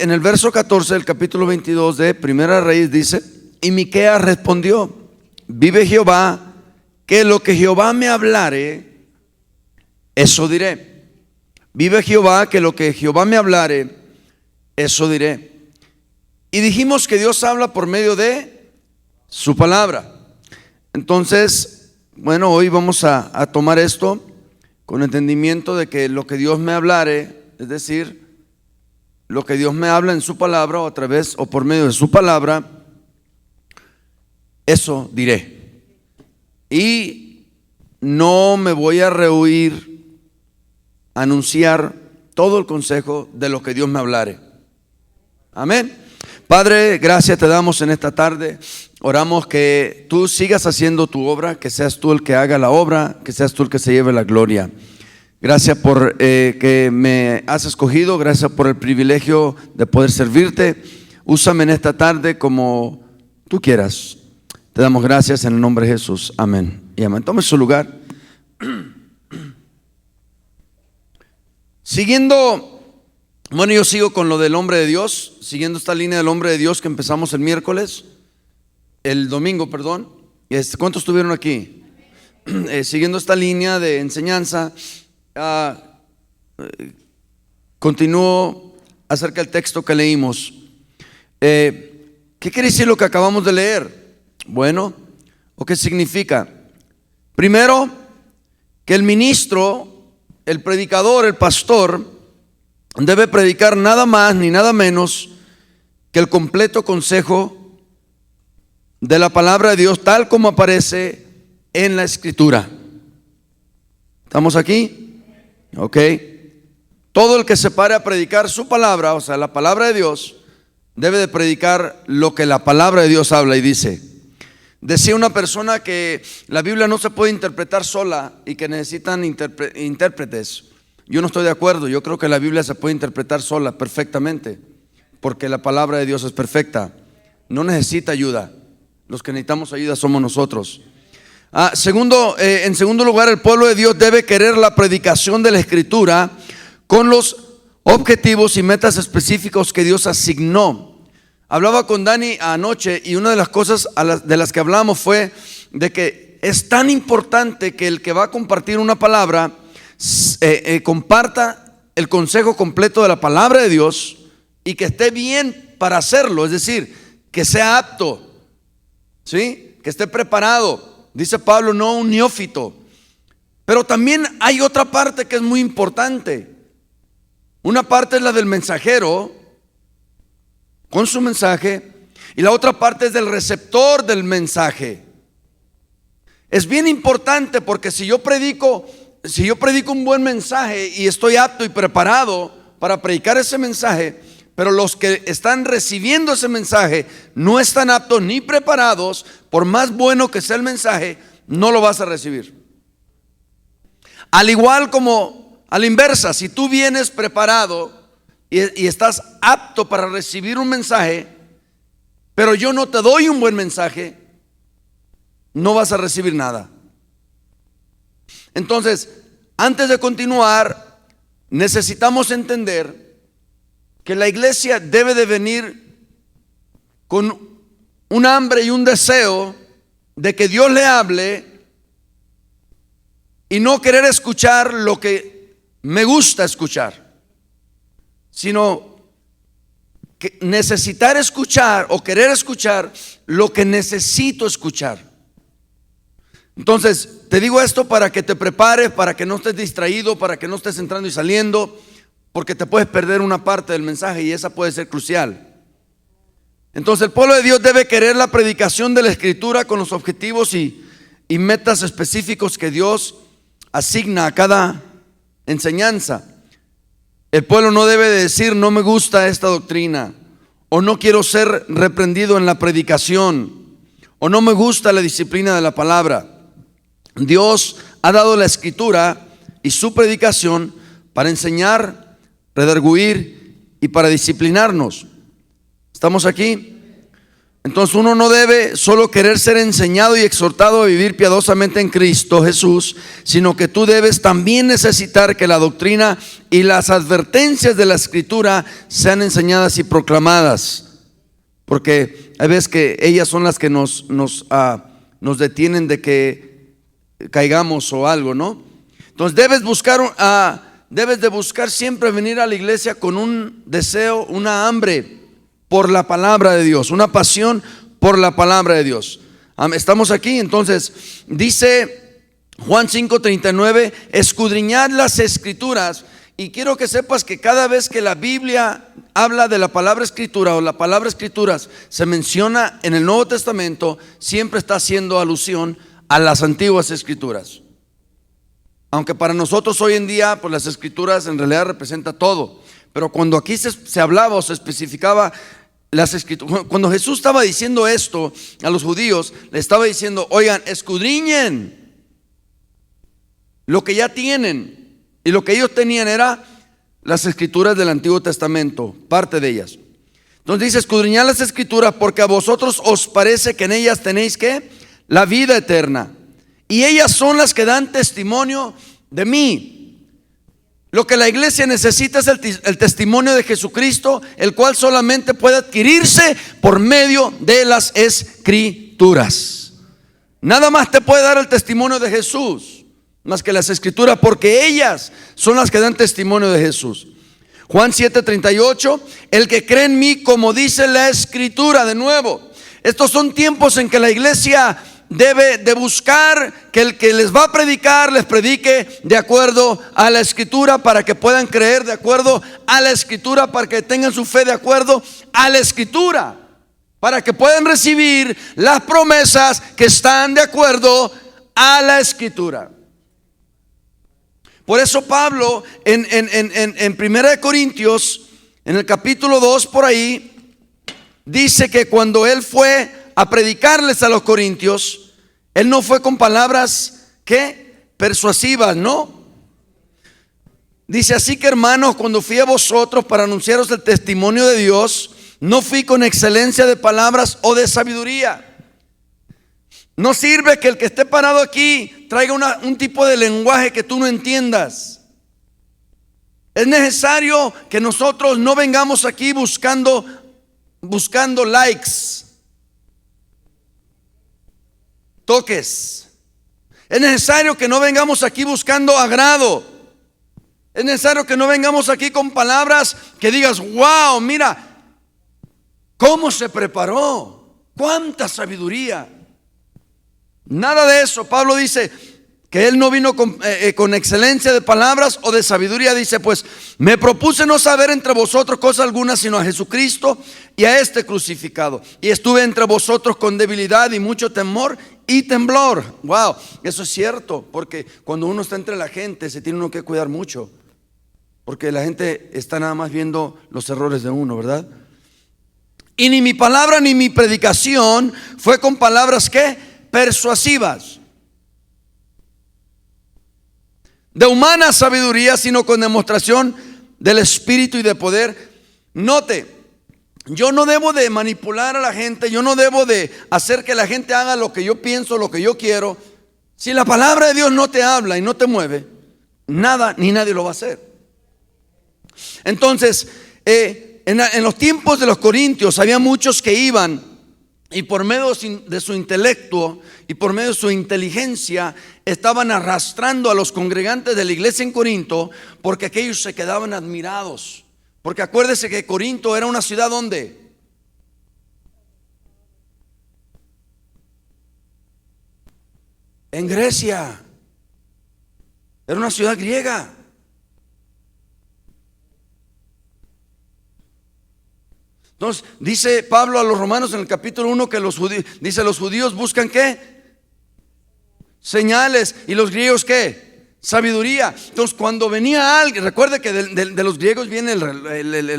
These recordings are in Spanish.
en el verso 14 del capítulo 22 de Primera Reyes dice: y Miqueas respondió: vive Jehová, que lo que Jehová me hablare, eso diré. Vive Jehová, que lo que Jehová me hablare, eso diré. Y dijimos que Dios habla por medio de su palabra. Entonces, bueno, hoy vamos a tomar esto con entendimiento de que lo que Dios me hablare, es decir, lo que Dios me habla en su palabra o a través o por medio de su palabra, eso diré. Y no me voy a rehuir a anunciar todo el consejo de lo que Dios me hablare. Amén. Padre, gracias te damos en esta tarde. Oramos que tú sigas haciendo tu obra, que seas tú el que haga la obra, que seas tú el que se lleve la gloria. Gracias por que me has escogido, gracias por el privilegio de poder servirte. Úsame en esta tarde como tú quieras. Te damos gracias en el nombre de Jesús. Amén y amén. Tome su lugar. Bueno, yo sigo con lo del hombre de Dios, siguiendo esta línea del hombre de Dios que empezamos el domingo. ¿Cuántos estuvieron aquí? Siguiendo esta línea de enseñanza, continúo acerca del texto que leímos. ¿Qué quiere decir lo que acabamos de leer? Bueno, ¿o qué significa? Primero, que el ministro, el predicador, el pastor, debe predicar nada más ni nada menos que el completo consejo de la palabra de Dios tal como aparece en la Escritura. ¿Estamos aquí? Ok. Todo el que se pare a predicar su palabra, o sea, la palabra de Dios, debe de predicar lo que la palabra de Dios habla y dice. Decía una persona que la Biblia no se puede interpretar sola y que necesitan intérpretes. Yo no estoy de acuerdo. Yo creo que la Biblia se puede interpretar sola perfectamente, porque la palabra de Dios es perfecta. No necesita ayuda. Los que necesitamos ayuda somos nosotros. En segundo lugar, el pueblo de Dios debe querer la predicación de la Escritura con los objetivos y metas específicos que Dios asignó. Hablaba con Dani anoche y una de las cosas de las que hablamos fue de que es tan importante que el que va a compartir una palabra comparta el consejo completo de la palabra de Dios y que esté bien para hacerlo, es decir, que sea apto, ¿sí? Que esté preparado. Dice Pablo, no un neófito. Pero también hay otra parte que es muy importante. Una parte es la del mensajero con su mensaje y la otra parte es del receptor del mensaje. Es bien importante porque si yo predico un buen mensaje y estoy apto y preparado para predicar ese mensaje, pero los que están recibiendo ese mensaje no están aptos ni preparados, por más bueno que sea el mensaje, no lo vas a recibir. Al igual como a la inversa, si tú vienes preparado y estás apto para recibir un mensaje, pero yo no te doy un buen mensaje, no vas a recibir nada. Entonces, antes de continuar, necesitamos entender que la iglesia debe de venir con un hambre y un deseo de que Dios le hable y no querer escuchar lo que me gusta escuchar, sino que necesitar escuchar o querer escuchar lo que necesito escuchar. Entonces, te digo esto para que te prepares, para que no estés distraído, para que no estés entrando y saliendo, porque te puedes perder una parte del mensaje y esa puede ser crucial. Entonces, el pueblo de Dios debe querer la predicación de la Escritura con los objetivos y metas específicos que Dios asigna a cada enseñanza. El pueblo no debe de decir, no me gusta esta doctrina, o no quiero ser reprendido en la predicación, o no me gusta la disciplina de la palabra. Dios ha dado la Escritura y su predicación para enseñar, redarguir y para disciplinarnos. ¿Estamos aquí? Entonces uno no debe solo querer ser enseñado y exhortado a vivir piadosamente en Cristo Jesús, sino que tú debes también necesitar que la doctrina y las advertencias de la Escritura sean enseñadas y proclamadas, porque hay veces que ellas son las que nos detienen de que caigamos o algo, ¿no? Entonces debes de buscar siempre venir a la iglesia con un deseo, una hambre por la palabra de Dios, una pasión por la palabra de Dios. Estamos aquí, entonces dice Juan 5:39, escudriñad las Escrituras. Y quiero que sepas que cada vez que la Biblia habla de la palabra escritura o la palabra escrituras se menciona en el Nuevo Testamento, siempre está haciendo alusión a las antiguas escrituras. Aunque para nosotros hoy en día pues las escrituras en realidad representa todo, pero cuando aquí se hablaba o se especificaba las escrituras, cuando Jesús estaba diciendo esto a los judíos, le estaba diciendo, oigan, escudriñen lo que ya tienen. Y lo que ellos tenían era las escrituras del Antiguo Testamento, parte de ellas. Entonces dice, escudriñad las escrituras porque a vosotros os parece que en ellas tenéis ¿qué? La vida eterna. Y ellas son las que dan testimonio de mí. Lo que la iglesia necesita es el testimonio de Jesucristo, el cual solamente puede adquirirse por medio de las escrituras. Nada más te puede dar el testimonio de Jesús más que las escrituras, porque ellas son las que dan testimonio de Jesús. Juan 7:38, el que cree en mí, como dice la escritura. De nuevo, estos son tiempos en que la iglesia debe de buscar que el que les va a predicar les predique de acuerdo a la escritura, para que puedan creer de acuerdo a la escritura, para que tengan su fe de acuerdo a la escritura, para que puedan recibir las promesas que están de acuerdo a la escritura. Por eso Pablo en 1 Corintios, en el capítulo 2 por ahí, dice que cuando él fue a predicarles a los corintios, él no fue con palabras ¿qué? Persuasivas, no. Dice, así que hermanos, cuando fui a vosotros para anunciaros el testimonio de Dios, no fui con excelencia de palabras o de sabiduría. No sirve que el que esté parado aquí traiga un tipo de lenguaje que tú no entiendas. Es necesario que nosotros no vengamos aquí buscando likes, toques. Es necesario que no vengamos aquí buscando agrado. Es necesario que no vengamos aquí con palabras que digas, wow, mira cómo se preparó, cuánta sabiduría. Nada de eso. Pablo dice que él no vino con excelencia de palabras o de sabiduría. Dice, pues me propuse no saber entre vosotros cosa alguna sino a Jesucristo y a este crucificado. Y estuve entre vosotros con debilidad y mucho temor y temblor. Wow, eso es cierto, porque cuando uno está entre la gente se tiene uno que cuidar mucho, porque la gente está nada más viendo los errores de uno, ¿verdad? Y ni mi palabra ni mi predicación fue con palabras ¿qué? Persuasivas, de humana sabiduría, sino con demostración del Espíritu y de poder. Note, yo no debo de manipular a la gente, yo no debo de hacer que la gente haga lo que yo pienso, lo que yo quiero. Si la palabra de Dios no te habla y no te mueve, nada ni nadie lo va a hacer. Entonces, en los tiempos de los corintios había muchos que iban y por medio de su intelecto y por medio de su inteligencia estaban arrastrando a los congregantes de la iglesia en Corinto, porque aquellos se quedaban admirados. Porque acuérdese que Corinto era una ciudad ¿dónde? En Grecia. Era una ciudad griega. Entonces dice Pablo a los romanos en el capítulo 1 que los judíos buscan ¿qué? Señales. Y los griegos ¿qué? Sabiduría. Entonces cuando venía alguien, recuerde que de los griegos vienen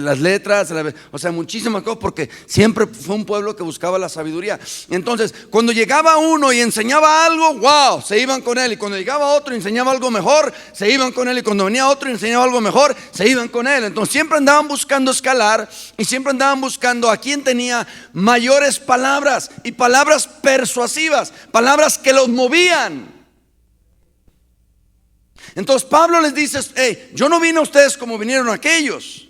las letras, o sea, muchísimas cosas, porque siempre fue un pueblo que buscaba la sabiduría. Entonces cuando llegaba uno y enseñaba algo, wow, se iban con él. Y cuando llegaba otro y enseñaba algo mejor, se iban con él. Y cuando venía otro y enseñaba algo mejor, se iban con él. Entonces siempre andaban buscando escalar, y siempre andaban buscando a quien tenía mayores palabras, y palabras persuasivas, palabras que los movían. Entonces Pablo les dice: hey, yo no vine a ustedes como vinieron aquellos,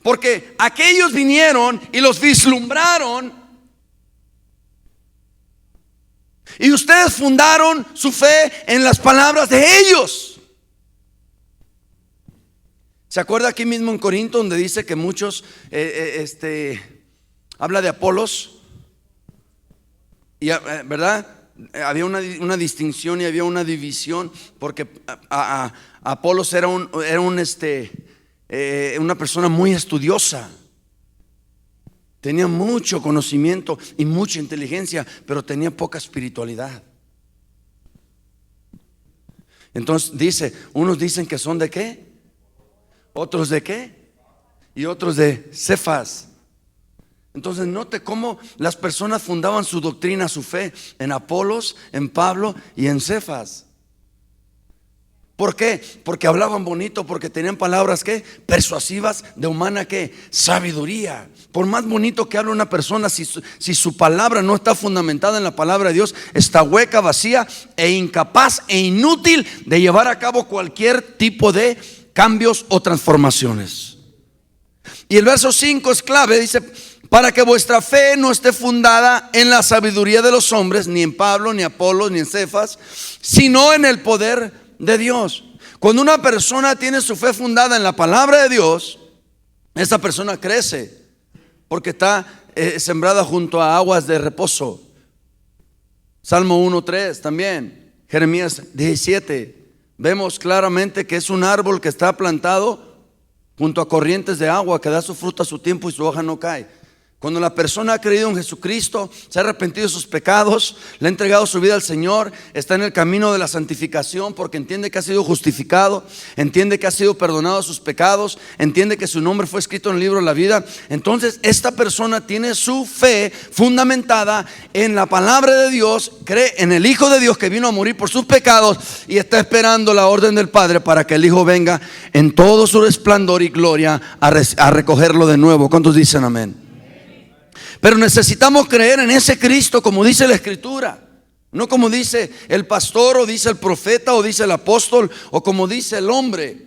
porque aquellos vinieron y los vislumbraron, y ustedes fundaron su fe en las palabras de ellos. ¿Se acuerda aquí mismo en Corinto donde dice que muchos habla de Apolos? Y, ¿verdad? Había una distinción y había una división, porque Apolos era una persona muy estudiosa, tenía mucho conocimiento y mucha inteligencia, pero tenía poca espiritualidad. Entonces dice, unos dicen que son de qué, otros de qué, y otros de Cefas. Entonces note cómo las personas fundaban su doctrina, su fe en Apolos, en Pablo y en Cefas. ¿Por qué? Porque hablaban bonito, porque tenían palabras ¿qué? Persuasivas, de humana ¿qué? Sabiduría. Por más bonito que hable una persona, si su palabra no está fundamentada en la palabra de Dios, está hueca, vacía e incapaz e inútil de llevar a cabo cualquier tipo de cambios o transformaciones. Y el verso 5 es clave, dice: para que vuestra fe no esté fundada en la sabiduría de los hombres, ni en Pablo, ni Apolos, ni en Cefas, sino en el poder de Dios. Cuando una persona tiene su fe fundada en la palabra de Dios, esa persona crece, porque está sembrada junto a aguas de reposo. Salmo 1:3 también, Jeremías 17. Vemos claramente que es un árbol que está plantado junto a corrientes de agua, que da su fruto a su tiempo y su hoja no cae. Cuando la persona ha creído en Jesucristo, se ha arrepentido de sus pecados, le ha entregado su vida al Señor, está en el camino de la santificación, porque entiende que ha sido justificado, entiende que ha sido perdonado de sus pecados, entiende que su nombre fue escrito en el libro de la vida. Entonces esta persona tiene su fe fundamentada en la palabra de Dios, cree en el Hijo de Dios que vino a morir por sus pecados, y está esperando la orden del Padre para que el Hijo venga en todo su resplandor y gloria a recogerlo de nuevo. ¿Cuántos dicen amén? Pero necesitamos creer en ese Cristo como dice la Escritura, no como dice el pastor, o dice el profeta, o dice el apóstol, o como dice el hombre.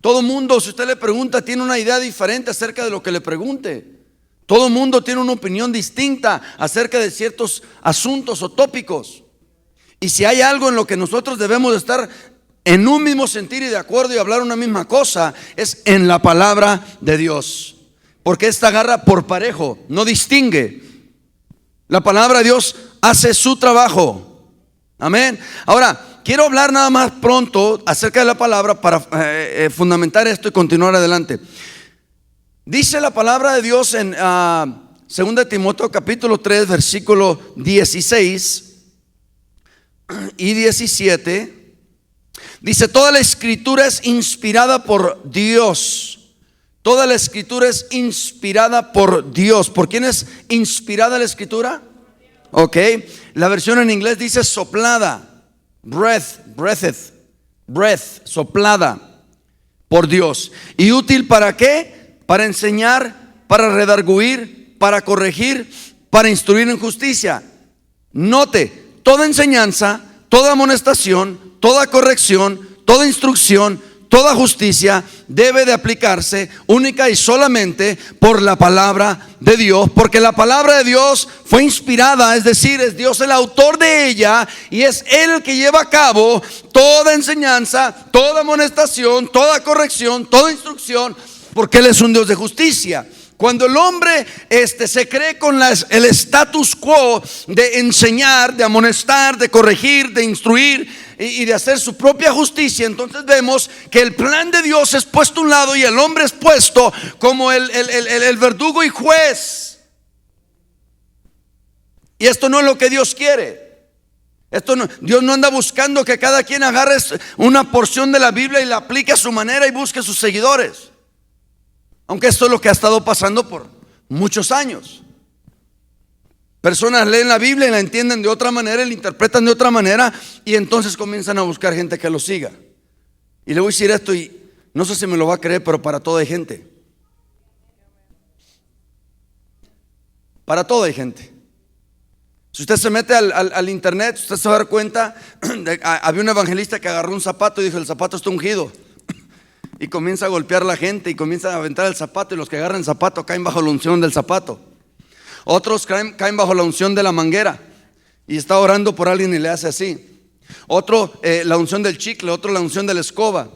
Todo mundo, si usted le pregunta, tiene una idea diferente acerca de lo que le pregunte. Todo mundo tiene una opinión distinta acerca de ciertos asuntos o tópicos. Y si hay algo en lo que nosotros debemos de estar en un mismo sentir y de acuerdo y hablar una misma cosa, es en la palabra de Dios. Porque esta agarra por parejo, no distingue. La palabra de Dios hace su trabajo. Amén. Ahora, quiero hablar nada más pronto acerca de la palabra para fundamentar esto y continuar adelante. Dice la palabra de Dios en 2 Timoteo capítulo 3, versículo 16 y 17. Dice: toda la escritura es inspirada por Dios. Toda la escritura es inspirada por Dios. ¿Por quién es inspirada la escritura? Ok, la versión en inglés dice soplada, breath, soplada por Dios. ¿Y útil para qué? Para enseñar, para redarguir, para corregir, para instruir en justicia. Note, toda enseñanza, toda amonestación, toda corrección, toda instrucción, toda justicia debe de aplicarse única y solamente por la palabra de Dios, porque la palabra de Dios fue inspirada, es decir, es Dios el autor de ella, y es Él el que lleva a cabo toda enseñanza, toda amonestación, toda corrección, toda instrucción, porque Él es un Dios de justicia. Cuando el hombre se cree con el status quo de enseñar, de amonestar, de corregir, de instruir y de hacer su propia justicia, entonces vemos que el plan de Dios es puesto a un lado y el hombre es puesto como el verdugo y juez. Y esto no es lo que Dios quiere. Dios no anda buscando que cada quien agarre una porción de la Biblia y la aplique a su manera y busque sus seguidores. Aunque esto es lo que ha estado pasando por muchos años. Personas leen la Biblia y la entienden de otra manera, y la interpretan de otra manera, y entonces comienzan a buscar gente que lo siga. Y le voy a decir esto, y no sé si me lo va a creer, pero para todo hay gente. Para todo hay gente. Si usted se mete al internet, usted se va a dar cuenta había un evangelista que agarró un zapato y dijo: el zapato está ungido. Y comienza a golpear a la gente y comienza a aventar el zapato, y los que agarran el zapato caen bajo la unción del zapato. Otros caen bajo la unción de la manguera y está orando por alguien y le hace así. Otro la unción del chicle, otro la unción de la escoba.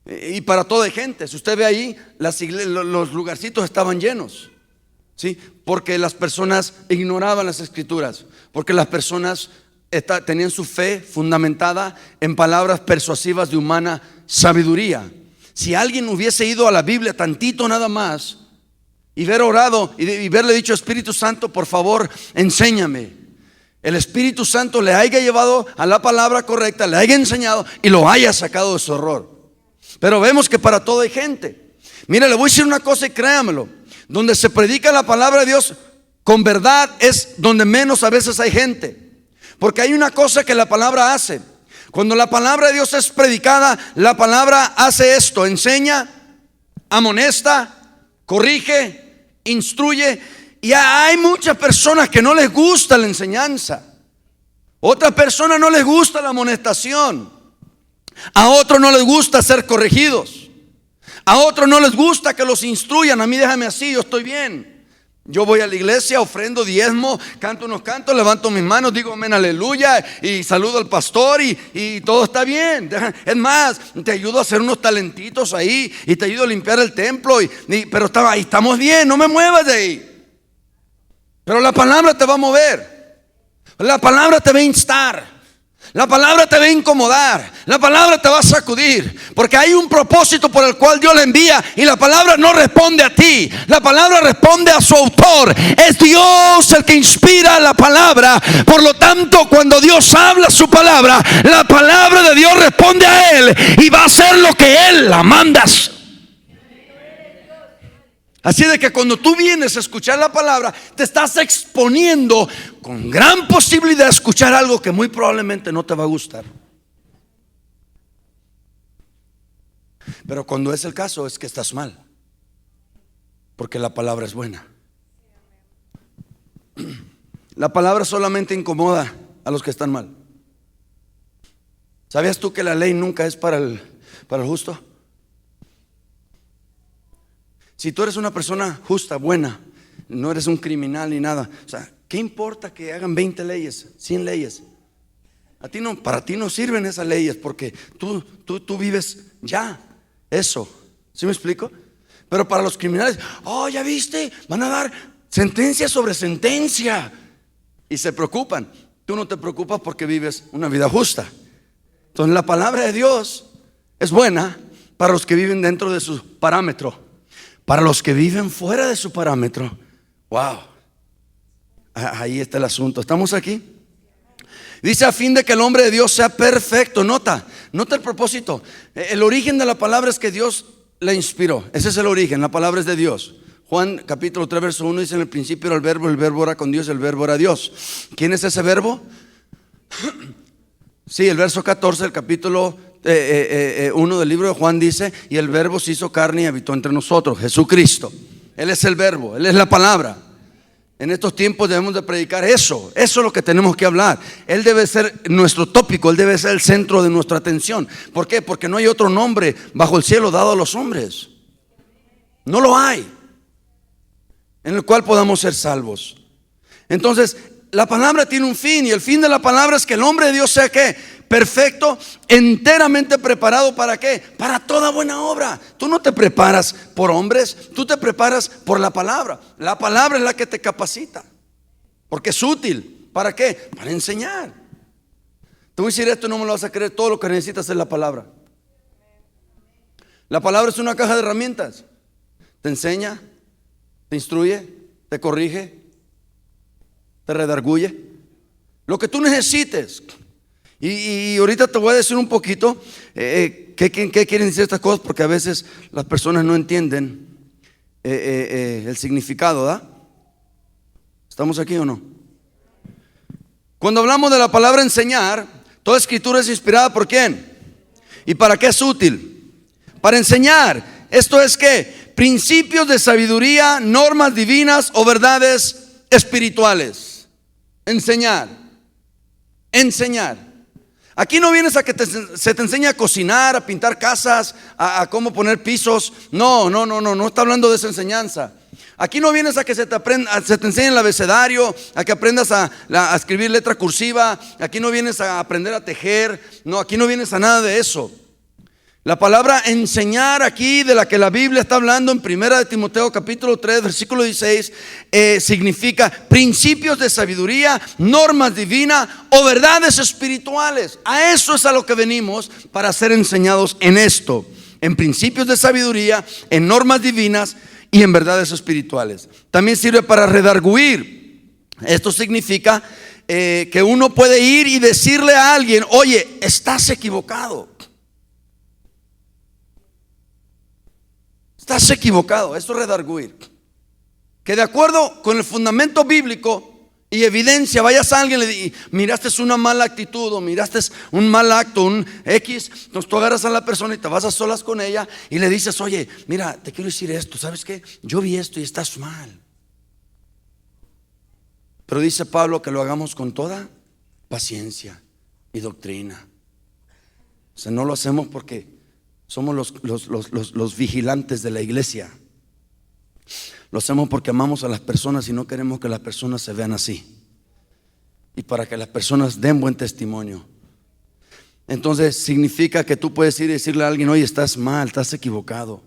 Y para toda gente. Si usted ve ahí, los lugarcitos estaban llenos, ¿sí? Porque las personas ignoraban las escrituras, porque las personas tenían su fe fundamentada en palabras persuasivas de humana sabiduría. Si alguien hubiese ido a la Biblia tantito nada más y haber orado y haberle dicho: Espíritu Santo, por favor, enséñame, el Espíritu Santo le haya llevado a la palabra correcta, le haya enseñado y lo haya sacado de su error. Pero vemos que para todo hay gente. Mira, le voy a decir una cosa y créamelo: donde se predica la palabra de Dios con verdad es donde menos a veces hay gente. Porque hay una cosa que la palabra hace. Cuando la palabra de Dios es predicada, la palabra hace esto: enseña, amonesta, corrige, instruye. Y hay muchas personas que no les gusta la enseñanza. Otras personas no les gusta la amonestación. A otros no les gusta ser corregidos. A otros no les gusta que los instruyan. A mí déjame así, yo estoy bien. Yo voy a la iglesia, ofrendo diezmo, canto unos cantos, levanto mis manos, digo amén, aleluya, y saludo al pastor y todo está bien. Es más, te ayudo a hacer unos talentitos ahí y te ayudo a limpiar el templo, pero ahí estamos bien, no me muevas de ahí. Pero la palabra te va a mover. La palabra te va a instar. La palabra te va a incomodar. La palabra te va a sacudir. Porque hay un propósito por el cual Dios la envía. Y la palabra no responde a ti. La palabra responde a su autor. Es Dios el que inspira la palabra. Por lo tanto, cuando Dios habla su palabra, la palabra de Dios responde a Él. Y va a hacer lo que Él la mandas. Así de que cuando tú vienes a escuchar la palabra, te estás exponiendo con gran posibilidad de escuchar algo que muy probablemente no te va a gustar. Pero cuando es el caso, es que estás mal, porque la palabra es buena. La palabra solamente incomoda a los que están mal. ¿Sabías tú que la ley nunca es para el justo? Si tú eres una persona justa, buena, no eres un criminal ni nada, o sea, ¿qué importa que hagan 20 leyes, 100 leyes? Para ti no sirven esas leyes, porque tú vives ya eso. ¿Sí me explico? Pero para los criminales, ya viste, van a dar sentencia sobre sentencia y se preocupan. Tú no te preocupas porque vives una vida justa. Entonces la palabra de Dios es buena para los que viven dentro de su parámetro. Para los que viven fuera de su parámetro, wow, ahí está el asunto. ¿Estamos aquí? Dice: a fin de que el hombre de Dios sea perfecto. Nota el propósito. El origen de la palabra es que Dios la inspiró. Ese es el origen, la palabra es de Dios. Juan capítulo 3 verso 1 dice: en el principio era el verbo era con Dios, el verbo era Dios. ¿Quién es ese verbo? Sí, el verso 14 del capítulo 1 del libro de Juan dice: y el verbo se hizo carne y habitó entre nosotros, Jesucristo. Él es el verbo, Él es la palabra. En estos tiempos debemos de predicar eso es lo que tenemos que hablar. Él debe ser nuestro tópico, Él debe ser el centro de nuestra atención. ¿Por qué? Porque no hay otro nombre bajo el cielo dado a los hombres. No lo hay, en el cual podamos ser salvos. Entonces la palabra tiene un fin, y el fin de la palabra es que el hombre de Dios sea ¿qué? Perfecto, enteramente preparado. ¿Para qué? Para toda buena obra. Tú no te preparas por hombres, tú te preparas por la palabra. La palabra es la que te capacita, porque es útil. ¿Para qué? Para enseñar. Te voy a decir esto, no me lo vas a creer. Todo lo que necesitas es la palabra. La palabra es una caja de herramientas. Te enseña, te instruye, te corrige, te redarguye. Lo que tú necesites. Y ahorita te voy a decir un poquito qué quieren decir estas cosas, porque a veces las personas no entienden el significado, ¿verdad? ¿Estamos aquí o no? Cuando hablamos de la palabra enseñar, toda escritura es inspirada ¿por quién? ¿Y para qué es útil? Para enseñar. Esto es que principios de sabiduría, normas divinas o verdades espirituales. Enseñar. Enseñar. Aquí no vienes a que se te enseñe a cocinar, a pintar casas, a cómo poner pisos. No está hablando de esa enseñanza. Aquí no vienes a que se te enseñe el abecedario, a que aprendas a escribir letra cursiva. Aquí no vienes a aprender a tejer. No, aquí no vienes a nada de eso. La palabra enseñar aquí, de la que la Biblia está hablando en 1 de Timoteo capítulo 3 versículo 16, significa principios de sabiduría, normas divinas o verdades espirituales. A eso es a lo que venimos para ser enseñados en esto, en principios de sabiduría, en normas divinas y en verdades espirituales. También sirve para redarguir. Esto significa que uno puede ir y decirle a alguien: oye, estás equivocado. Estás equivocado. Esto es redarguir. Que de acuerdo con el fundamento bíblico y evidencia, vayas a alguien y le digas: miraste una mala actitud o miraste un mal acto, un X. Entonces tú agarras a la persona y te vas a solas con ella y le dices: oye, mira, te quiero decir esto, ¿sabes qué? Yo vi esto y estás mal. Pero dice Pablo que lo hagamos con toda paciencia y doctrina. O sea, no lo hacemos porque somos los vigilantes de la iglesia. Lo hacemos porque amamos a las personas y no queremos que las personas se vean así. Y para que las personas den buen testimonio. Entonces significa que tú puedes ir y decirle a alguien: oye, estás mal, estás equivocado.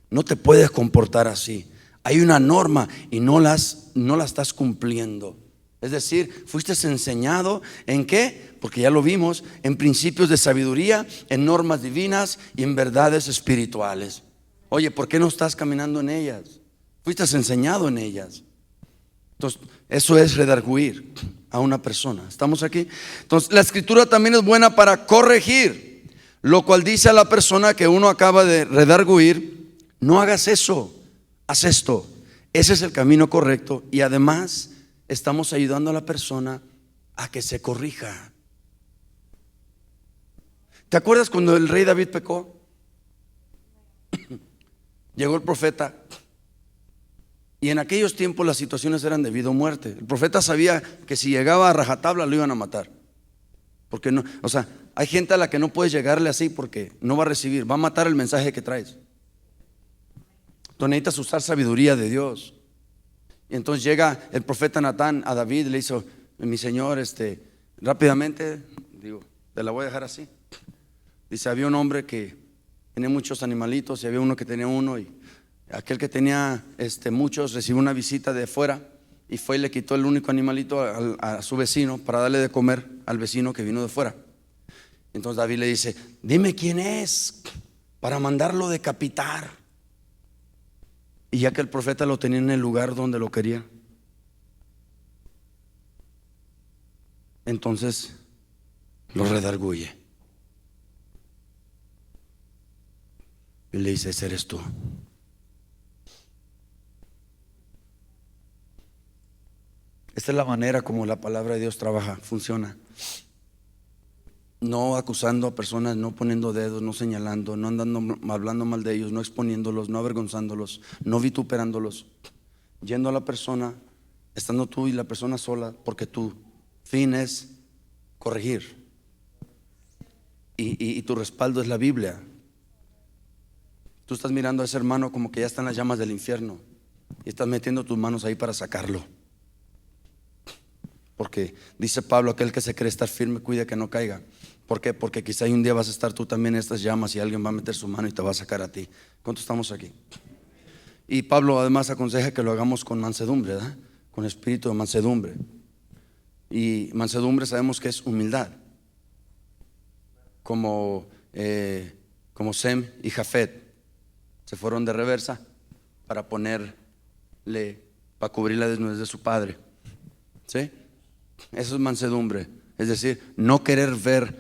No te puedes comportar así. Hay una norma y no la estás cumpliendo. Es decir, fuiste enseñado ¿en qué? Porque ya lo vimos, en principios de sabiduría, en normas divinas y en verdades espirituales. Oye, ¿por qué no estás caminando en ellas? Fuiste enseñado en ellas. Entonces, eso es redarguir a una persona. ¿Estamos aquí? Entonces, la escritura también es buena para corregir, lo cual dice a la persona que uno acaba de redarguir: no hagas eso, haz esto. Ese es el camino correcto y además estamos ayudando a la persona a que se corrija. ¿Te acuerdas cuando el rey David pecó? Llegó el profeta y en aquellos tiempos las situaciones eran de vida o muerte. El profeta sabía que si llegaba a rajatabla lo iban a matar. Porque no, o sea, hay gente a la que no puedes llegarle así porque no va a recibir, va a matar el mensaje que traes. Tú necesitas usar sabiduría de Dios. Y entonces llega el profeta Natán a David y le dice: mi señor, rápidamente, digo, te la voy a dejar así. Dice: había un hombre que tenía muchos animalitos y había uno que tenía uno, y aquel que tenía muchos recibió una visita de fuera y fue y le quitó el único animalito a su vecino para darle de comer al vecino que vino de fuera. Entonces David le dice: dime quién es para mandarlo decapitar. Y ya que el profeta lo tenía en el lugar donde lo quería, entonces lo redarguye y le dice: ese eres tú. Esta es la manera como la palabra de Dios trabaja, funciona. No acusando a personas, no poniendo dedos, no señalando, no andando hablando mal de ellos, no exponiéndolos, no avergonzándolos, no vituperándolos. Yendo a la persona, estando tú y la persona sola, porque tu fin es corregir. Y tu respaldo es la Biblia. Tú estás mirando a ese hermano como que ya está en las llamas del infierno y estás metiendo tus manos ahí para sacarlo. Porque dice Pablo: aquel que se cree estar firme, cuida que no caiga. ¿Por qué? Porque quizá un día vas a estar tú también en estas llamas y alguien va a meter su mano y te va a sacar a ti. ¿Cuántos estamos aquí? Y Pablo además aconseja que lo hagamos con mansedumbre, ¿verdad? Con espíritu de mansedumbre. Y mansedumbre sabemos que es humildad. Como Sem y Jafet se fueron de reversa para cubrir la desnudez de su padre. ¿Sí? Eso es mansedumbre. Es decir, no querer ver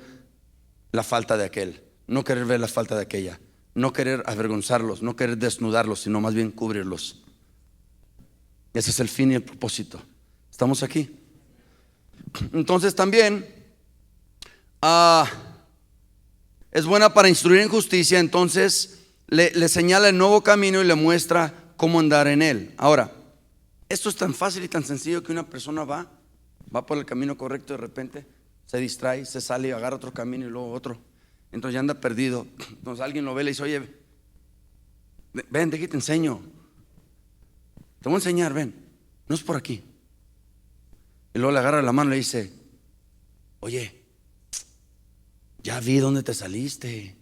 la falta de aquel, no querer ver la falta de aquella, no querer avergonzarlos, no querer desnudarlos, sino más bien cubrirlos. Ese es el fin y el propósito. ¿Estamos aquí? Entonces también es buena para instruir en justicia. Entonces le señala el nuevo camino y le muestra cómo andar en él. Ahora, esto es tan fácil y tan sencillo que una persona va por el camino correcto, de repente se distrae, se sale y agarra otro camino y luego otro. Entonces ya anda perdido. Entonces alguien lo ve y le dice: oye, ven, de aquí te enseño, te voy a enseñar, ven, no es por aquí. Y luego le agarra la mano y le dice: oye, ya vi dónde te saliste.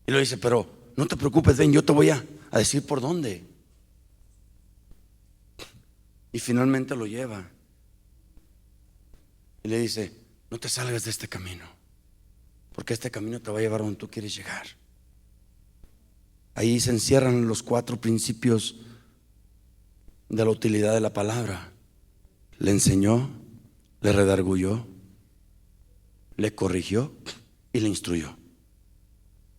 Y le dice: pero no te preocupes, ven, yo te voy a decir por dónde. Y finalmente lo lleva y le dice: no te salgas de este camino, porque este camino te va a llevar donde tú quieres llegar. Ahí se encierran los 4 principios de la utilidad de la palabra. Le enseñó, le redarguyó, le corrigió y le instruyó.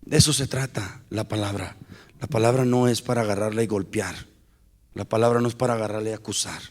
De eso se trata la palabra. La palabra no es para agarrarle y golpear. La palabra no es para agarrarle y acusar.